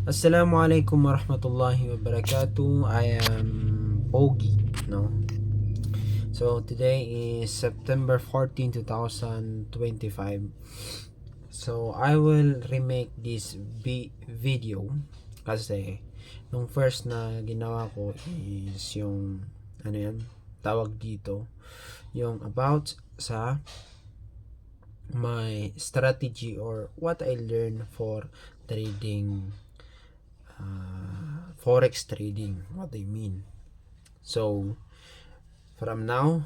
Assalamualaikum warahmatullahi wabarakatuh. I am Ogi, no? So today is September 14, 2025. So I will remake this video kasi nung first na ginawa ko is yung tawag dito, yung about sa my strategy or what I learned for trading, forex trading, what I mean. So from now,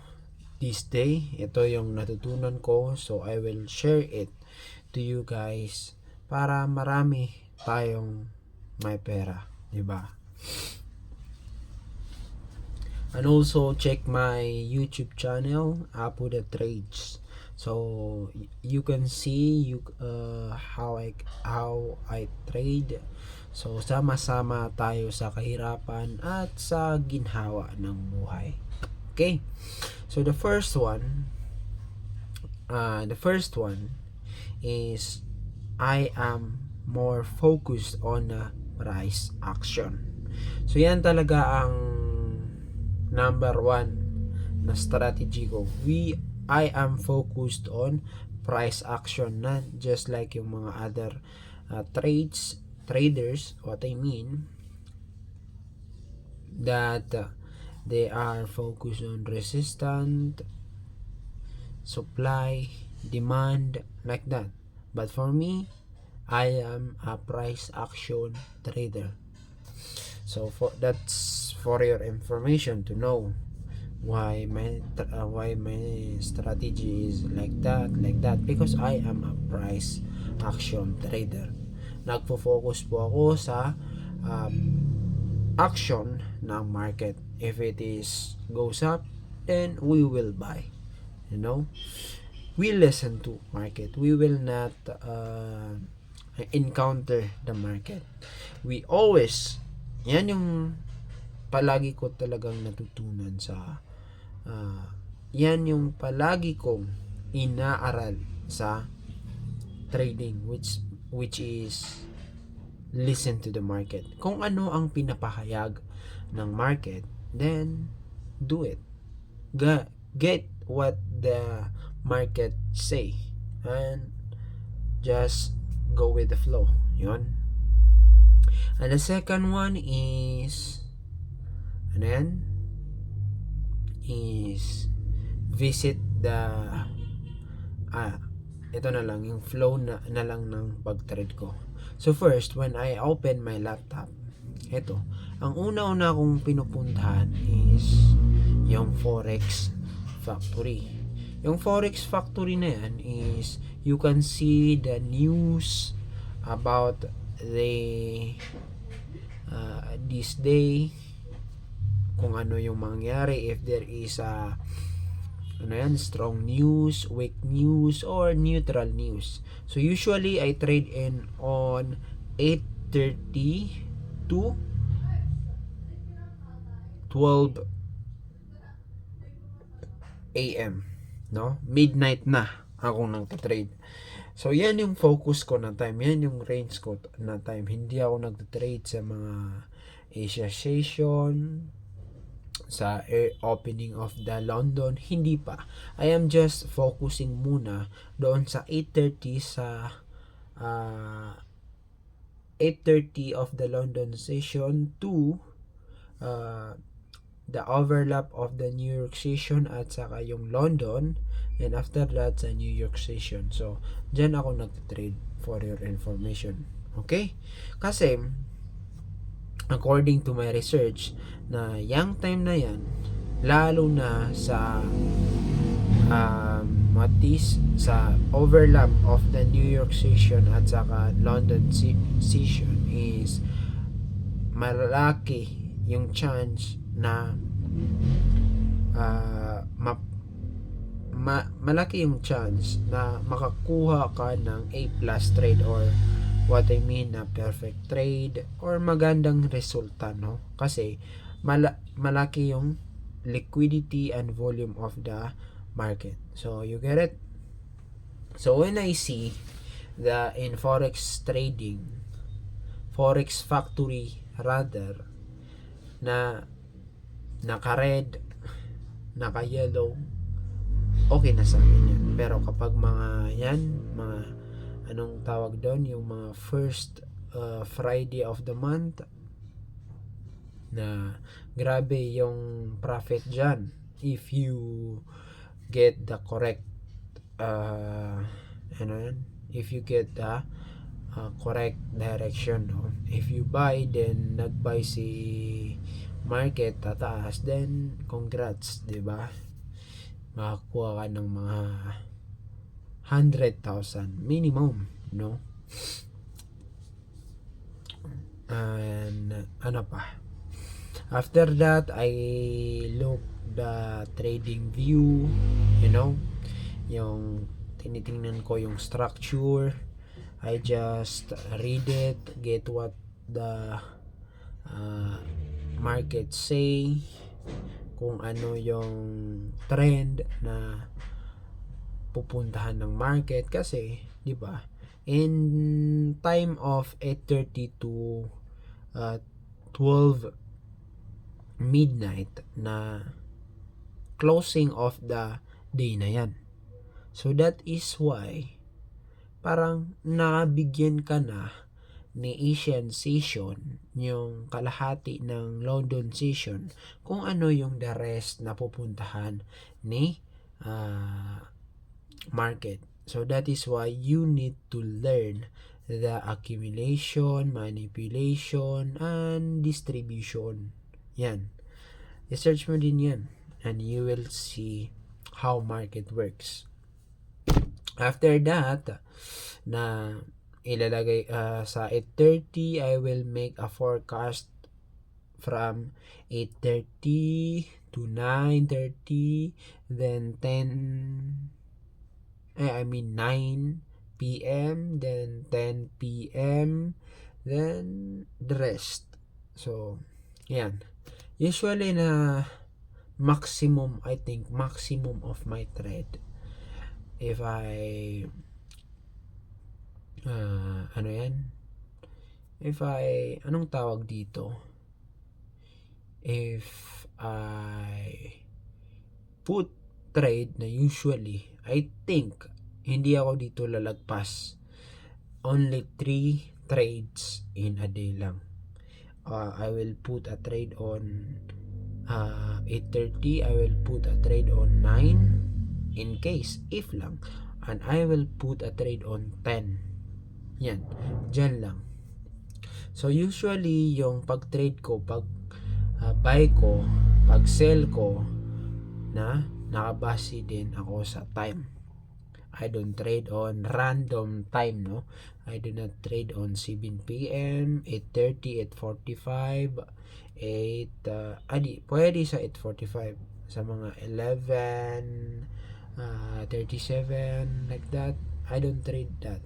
this day, ito yung natutunan ko, so I will share it to you guys para marami tayong may pera, di ba? And also check my YouTube channel, Apo the Trades. So you can see how I trade. So sama-sama tayo sa kahirapan at sa ginhawa ng buhay. Okay? So the first one is I am more focused on price action. So yan talaga ang number one na strategy ko. I am focused on price action, not just like yung mga other traders, what I mean that they are focused on resistance, supply, demand, like that. But for me, I am a price action trader. So that's for your information to know why my strategy is like that because I am a price action trader. Nagfo-focus po ako sa action ng market. If it is goes up, then we will buy. We listen to market. We will not encounter the market. We always, yan yung palagi ko talagang natutunan sa yan yung palagi kong inaaral sa trading, which is listen to the market. Kung ano ang pinapahayag ng market, then do it. Get what the market say and just go with the flow. Yun. And the second one is is visit the ito na lang yung flow na lang ng pag-trade ko. So first, when I open my laptop, ito, ang una-una kong pinupuntahan is yung Forex Factory. Yung Forex Factory na yan is you can see the news about this day, kung ano yung mangyari, if there is a strong news, weak news, or neutral news. So usually I trade in on 8:30 to 12 a.m. no? Midnight na ako nagte-trade. So yan yung focus ko na time, yan yung range ko na time. Hindi ako nagte-trade sa mga Asia session, sa opening of the London, hindi pa. I am just focusing muna doon sa 8:30 sa 8:30 of the London session to the overlap of the New York session at saka yung London, and after that sa New York session. So dyan ako nagte-trade for your information. Okay? Kasi according to my research, na yung time na yan, lalo na sa sa overlap of the New York session at saka London session, is malaki yung chance na malaki yung chance na makakuha ka ng A+ trade, or what I mean na perfect trade or magandang resulta, no? Kasi malaki yung liquidity and volume of the market. So you get it? So when I see in forex trading, Forex Factory rather, na naka-red, naka-yellow, okay na sa akin yan. Pero kapag mga anong tawag doon, yung mga first Friday of the month, na grabe yung profit dyan if you get the correct if you get the correct direction, no? If you buy, then nag-buy si market tataas, then congrats, di ba? Makakuha ka ng mga 100,000 minimum, no? And ano pa, after that I look the trading view, yung tinitingnan ko yung structure. I just read it, get what the market say, kung ano yung trend na pupuntahan ng market. Kasi di ba, in time of 8:30 to 12 midnight na closing of the day na yan. So that is why parang nabigyan ka na ni Asian session, yung kalahati ng London session, kung ano yung the rest na pupuntahan ni market. So that is why you need to learn the accumulation, manipulation, and distribution. Yan. I-search mo din yan and you will see how market works. After that, na ilalagay sa 8:30, I will make a forecast from 8:30 to 9:30, then 9 p.m., then 10 p.m., then the rest. So, yan. Usually na maximum of my trade, if I anong tawag dito, if I put trade na usually, I think hindi ako dito lalagpas only 3 trades in a day lang. I will put a trade on 8:30, I will put a trade on 9 in case, if lang, and I will put a trade on 10. Yan, dyan lang. So usually yung pag trade ko, pag buy ko, pag sell ko, na nakabase din ako sa time. I don't trade on random time, no? I do not trade on 7 p.m., 8:30, 8:45, pwede sa 8:45, sa mga 11, 37, like that. I don't trade that.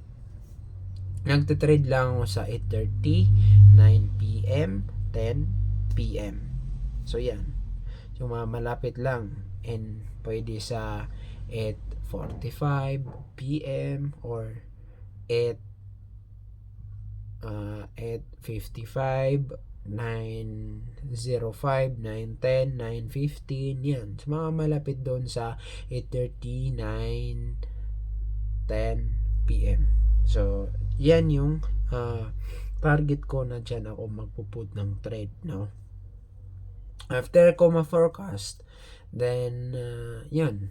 Nagte-trade lang ako sa 8:30, 9 p.m., 10 p.m. So yan. So malapit lang, and pwede sa 8:45 p.m. or 8:55, 9:05, 9:10, 9:15, yan. So mga malapit doon sa 8:30, 9, 10 p.m. So yan yung target ko na dyan ako magpuput ng trade, no? After ko ma-forecast, then yan,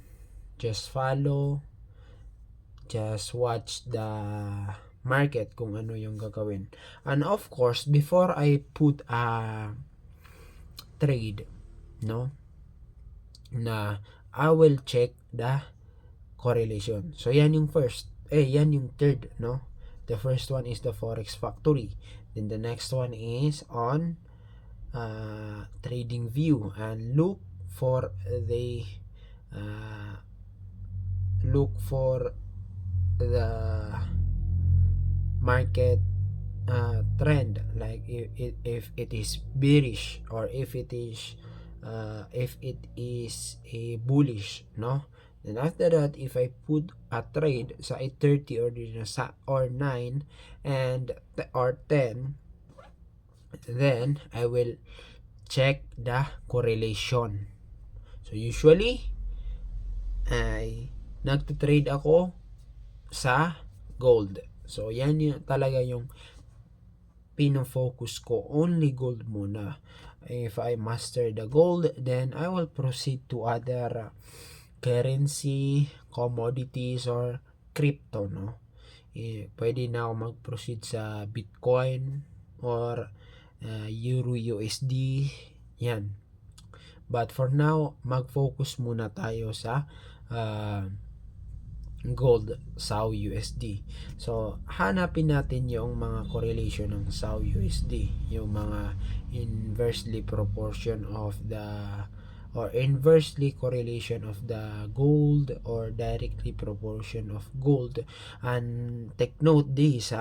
just follow, just watch the market kung ano yung gagawin. And of course, before I put a trade, no, na I will check the correlation. So yan yung first, yan yung third, no? The first one is the Forex Factory. Then the next one is on Trading View, and look for the market trend, like if it is bearish or if it is a bullish, no? Then after that, if I put a trade sa 8:30 or 9 and or 10, Then I will check the correlation. So usually ay nagto-trade ako sa gold. So yan yung talaga yung pino-focus ko, only gold muna. If I master the gold, then I will proceed to other currency, commodities, or crypto, no? Pwede na ako mag-proceed sa Bitcoin or Euro USD, yan. But for now, mag-focus muna tayo sa gold, SAU USD. So, hanapin natin yung mga correlation ng SAU USD, yung mga inversely proportion of the or inversely correlation of the gold or directly proportion of gold. And take note this,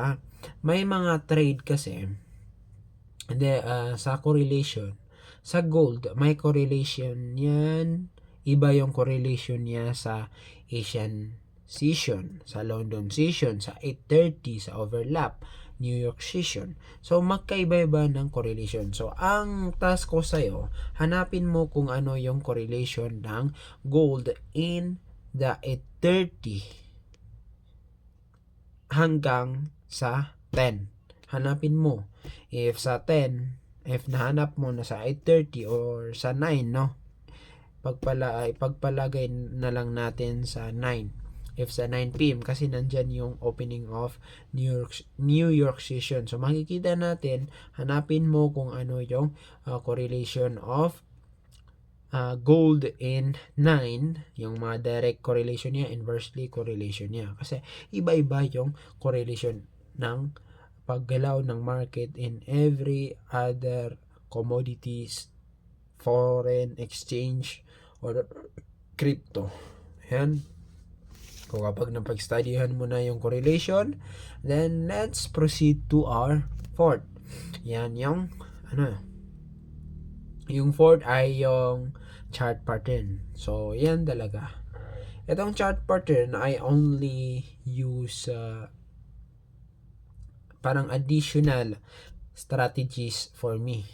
may mga trade kasi sa correlation sa gold, may correlation yan, iba yung correlation niya sa Asian session, sa London session, sa 8:30, sa overlap, New York session. So, magkaiba-iba ng correlation. So, ang task ko sa'yo, hanapin mo kung ano yung correlation ng gold in the 8:30 hanggang sa 10. Hanapin mo. If sa 10, if nahanap mo na sa 8:30 or sa 9, no? Pagpalagay na lang natin sa 9. If sa 9 p.m. kasi nandyan yung opening of New York session. So makikita natin, hanapin mo kung ano yung correlation of gold in 9, yung mga direct correlation niya, inversely correlation niya. Kasi iba-iba yung correlation ng paggalaw ng market in every other commodities, foreign exchange, or crypto. Yan. Kung kapag napag-studyhan mo na yung correlation, then let's proceed to our fourth. Yan yung yung fourth ay yung chart pattern. So yan talaga. Itong chart pattern I only use parang additional strategies for me.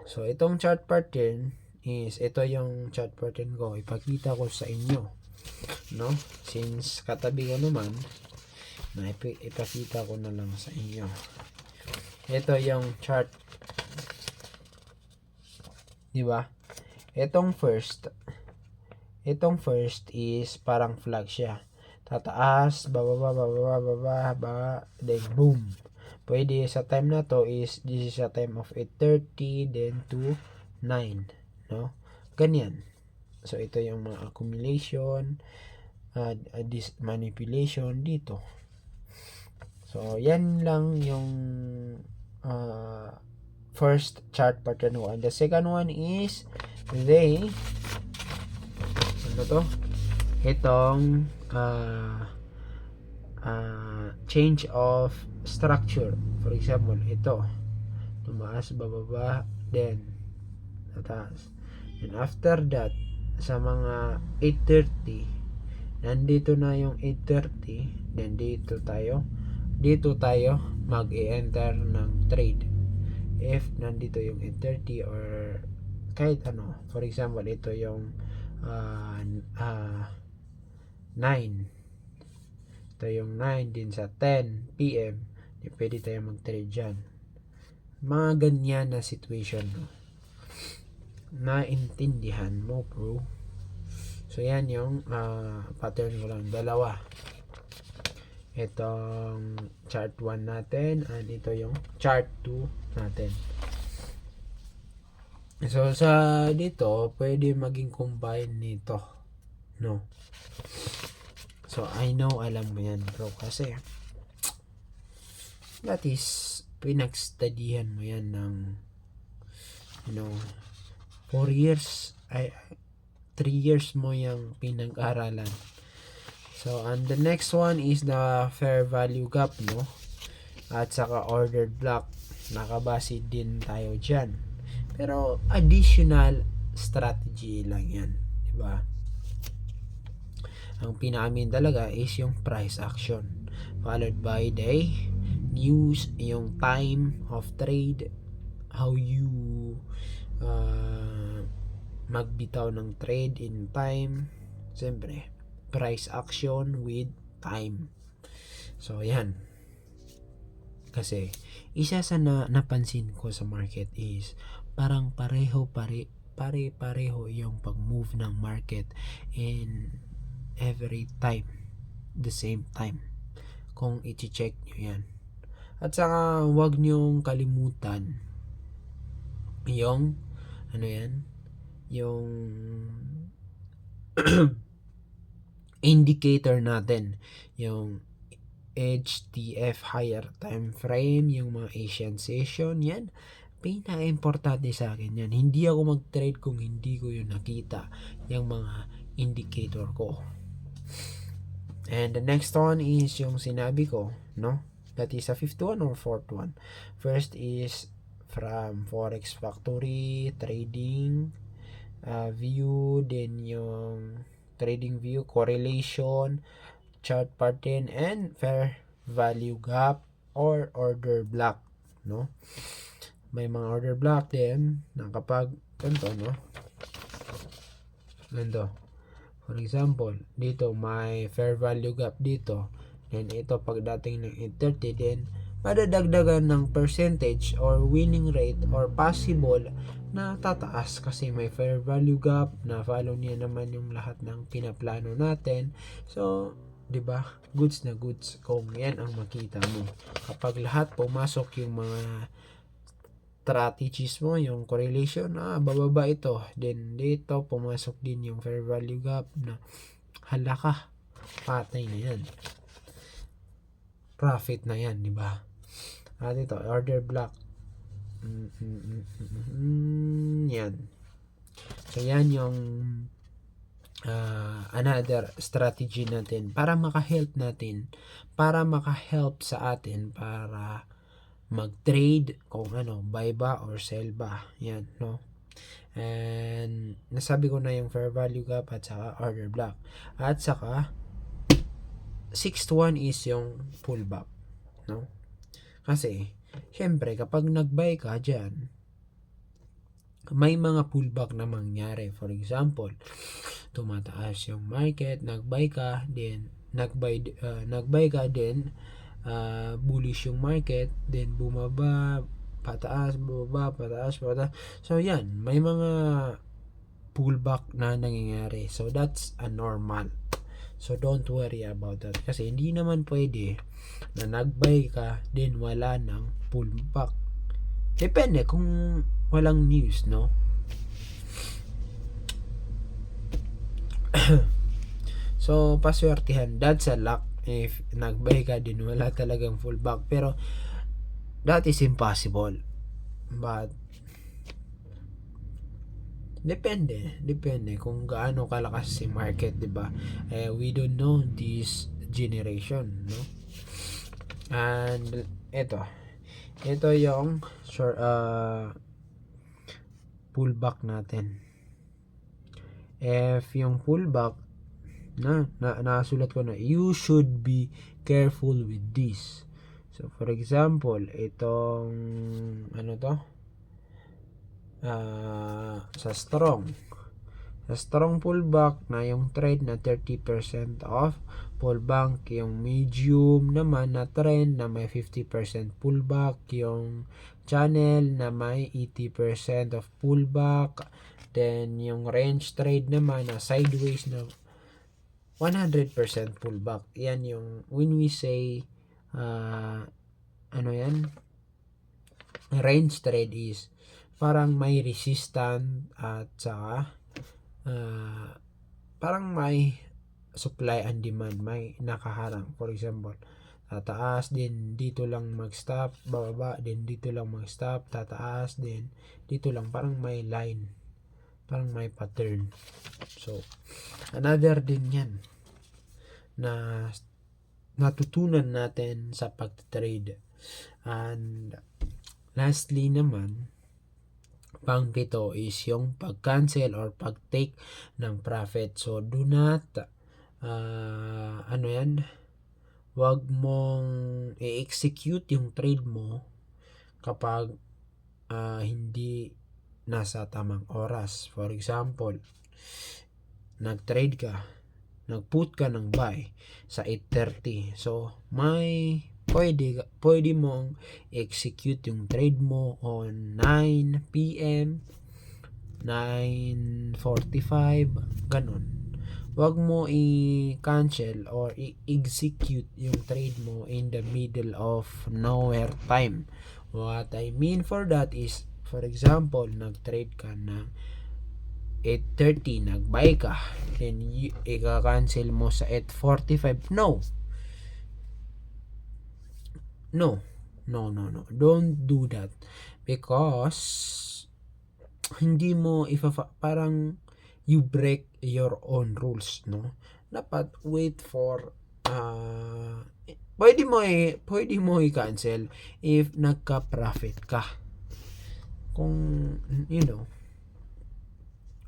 So itong chart pattern is, ito yung chart pattern ko, ipakita ko sa inyo, no? Since katabi ko naman, na ipakita ko na lang sa inyo. Ito yung chart, di ba? Itong first is parang flag siya. Tataas, bababa, then boom. Pwede sa time na to is, this is a time of 8:30 then to 9, no? Ganyan. So ito yung mga accumulation, this manipulation dito. So yan lang yung first chart pattern one. The second one is itong change of structure. For example, ito tumaas, bababa, then tataas. And after that, sa mga 8:30, nandito na yung 8:30, then dito tayo mag-e-enter ng trade. If nandito yung 8:30 or kahit ano, for example, ito yung 9. Ito yung 9 din sa 10 p.m. Pwede tayo mag-trade dyan. Mga ganyan na situation, no? Naintindihan mo, bro? So yan yung pattern ko lang, dalawa. Itong chart 1 natin and ito yung chart 2 natin. So sa dito pwede maging combine nito, no? So I know, alam mo yan, bro, kasi that is pinagstudyhan mo yan ng 4 years, 3 years mo yung pinag-aralan. So and the next one is the fair value gap, no? At saka ordered block, nakabase din tayo dyan, pero additional strategy lang yan, diba? Ang pinakamin talaga is yung price action followed by the news, yung time of trade, how you magbitaw ng trade in time. Siyempre, price action with time. So, yan. Kasi, isa sa napansin ko sa market is parang pare-pareho yung pag-move ng market in every time, the same time. Kung i-check nyo yan. At saka, huwag nyong kalimutan yung, yung indicator natin, yung HTF higher time frame, yung mga Asian session, yan pinaka-importante sa akin yan. Hindi ako mag-trade kung hindi ko yung nakita yung mga indicator ko. And the next one is yung sinabi ko, no? That is a fifth one or fourth one. First is from Forex Factory, trading view, then yung trading view, correlation, chart pattern, and fair value gap or order block, no? May mga order block din na kapag ganito, no? Ganito. For example, dito may fair value gap dito. Then ito pagdating ng 830, then madadagdagan ng percentage or winning rate or possible na tataas kasi may fair value gap na follow niya naman yung lahat ng pinaplano natin. So, 'di ba? Goods na goods kung 'yan ang makita mo. Kapag lahat pumasok yung mga strategies mo, yung correlation, bababa ito. Then dito pumasok din yung fair value gap na halaka, patay na yan. Profit na yan, 'di ba? At ito, order block. Yan. So, yan yung another strategy natin para maka-help sa atin para mag-trade kung buy ba or sell ba. Yan, no? And nasabi ko na yung fair value gap at saka order block. At saka sixth one is yung pullback, no? Kasi syempre kapag nag-buy ka diyan, may mga pullback na mangyari. For example, tumataas yung market, nag-buy ka, then nag-buy ka, then bullish yung market, then bumaba, pataas, bumaba, pataas, pataas. So yan, may mga pullback na nangyayari. So that's a normal. So don't worry about that. Kasi hindi naman pwede na nag-buy ka, then wala nang pullback. Depende kung walang news, no? So, paswertihan. That's a luck. If nag-buy ka din, wala talagang fullback. Pero, that is impossible. But, depende kung gaano kalakas si market, diba? We don't know this generation, no? And, ito yung pullback natin. If yung pullback, nasulat ko na, you should be careful with this. So, for example, itong sa strong pullback na yung trend na 30% off pullback, yung medium naman na trend na may 50% pullback, yung channel na may 80% of pullback, then yung range trade naman na sideways na 100% pullback. Yan yung when we say range trade is parang may resistance at saka parang may supply and demand, may nakaharang. For example, tataas din dito lang mag-stop, bababa din dito lang mag-stop, tataas din dito lang, parang may line, parang may pattern. So another din yan na natutunan natin sa pag-trade. And lastly naman, pang-pito is yung pag-cancel or pag-take ng profit. So do not wag mong i-execute yung trade mo kapag hindi nasa tamang oras. For example, nag-trade ka, nag-put ka ng buy sa 8:30. So, pwede mong execute yung trade mo on 9 p.m., 9:45, ganun. Wag mo i-cancel or i-execute yung trade mo in the middle of nowhere time. What I mean for that is, for example, nag-trade ka na 8:30, nag-buy ka, then i-cancel mo sa 8:45. No, don't do that, because hindi mo parang you break your own rules, no? Dapat wait for pwede mo i-cancel if nagka-profit ka. Kung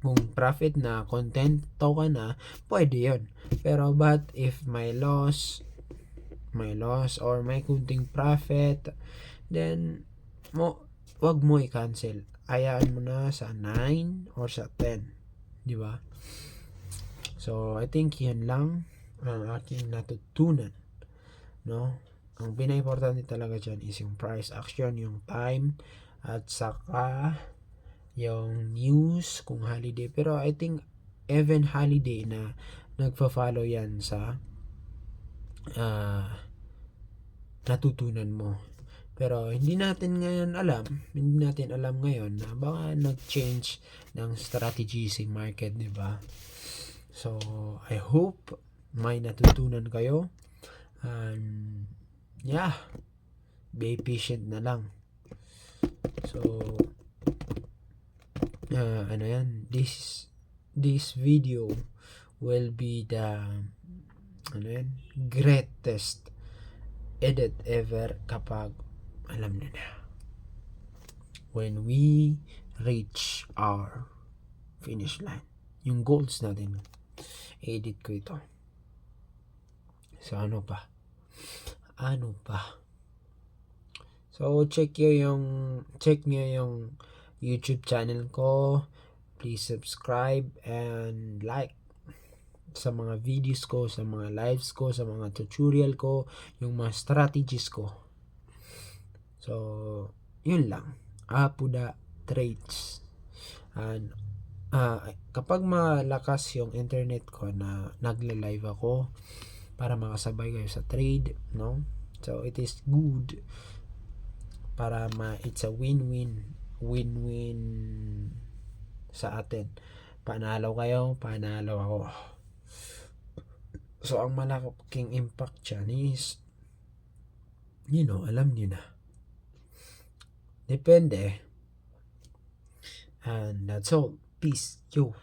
kung profit na, contento ka na, pwede yun. Pero but if may loss or may kunting profit, then wag mo i-cancel. Hayaan mo na sa 9 or sa 10, di ba? So I think yan lang ang aking natutunan, no? Ang pinaka-importante talaga dyan is yung price action, yung time, at saka yung news kung holiday. Pero I think even holiday na nagfa-follow yan sa natutunan mo. Pero hindi natin alam ngayon na baka nag-change ng strategy si market, di ba? So I hope may natutunan kayo, and yeah, be patient na lang. So this video will be the greatest edit ever kapag alam nyo na, when we reach our finish line, yung goals natin, edit ko ito. So ano pa, so check nyo yung YouTube channel ko. Please subscribe and like sa mga videos ko, sa mga lives ko, sa mga tutorial ko, yung mga strategies ko. So yun lang, Apuda Trades. And kapag malakas yung internet ko na nagla-live ako para makasabay kayo sa trade, no? So it is good para it's a win-win sa atin. Panalo kayo, panalo ako. So ang malaking impact dyan is, alam niyo na. Depende. And that's all. Peace. Yo.